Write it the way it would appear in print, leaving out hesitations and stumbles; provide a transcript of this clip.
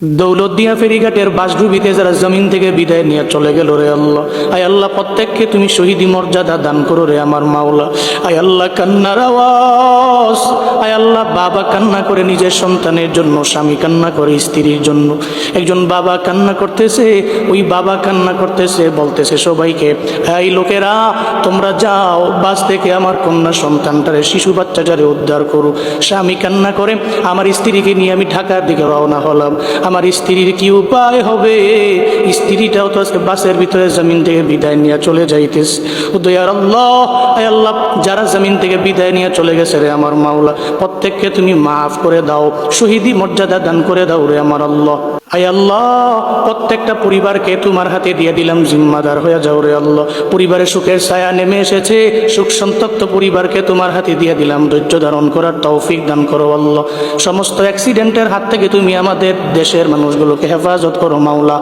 দৌলতদিয়া ফেরিঘাটের বাসডুবিতে যারা জমিন থেকে বিদায় নিয়ে চলে গেল রে আল্লাহ, আয় আল্লাহ প্রত্যেককে তুমি শহীদি মর্যাদা দান করো রে আমার মাওলা। আয় আল্লাহ কান্নার আওয়াজ, আয় আল্লাহ বাবা কান্না করে নিজের সন্তানের জন্য, স্বামী কান্না করে স্ত্রীর জন্য, একজন বাবা কান্না করতেছে, ওই বাবা কান্না করতেছে, বলতেছে সবাইকে, এই লোকেরা তোমরা যাও বাস থেকে আমার কন্যা সন্তানটারে, শিশু বাচ্চাটারে উদ্ধার করো। স্বামী কান্না করে, আমার স্ত্রীকে নিয়ে আমি ঢাকার দিকে রওনা হলাম। আমার স্ত্রীর কি উপায় হবে? স্ত্রীটাও তো আজকে বাসের ভিতরে জমিন থেকে বিদায় নিয়ে চলে যাইতেছে। দয়ার আল্লাহ, আয় আল্লাহ যারা জমিন থেকে বিদায় নিয়ে চলে গেছে রে আমার মাওলা, প্রত্যেককে তুমি মাফ করে দাও, শহীদি মর্যাদা দান করে দাও রে আমার আল্লাহ। আয় আল্লাহ প্রত্যেকটা পরিবারকে তোমার হাতে দিয়ে দিলাম, জিম্মাদার হয়ে যাও রে আল্লাহ। পরিবারে সুখের ছায়া নেমে এসেছে, সুখ সন্তপ্ত পরিবারকে তোমার হাতে দিয়ে দিলাম, ধৈর্য ধারণ করার তৌফিক দান করো আল্লাহ। সমস্ত অ্যাক্সিডেন্টের হাত থেকে তুমি আমাদের দেশের মানুষগুলোকে হেফাজত করো মাওলা।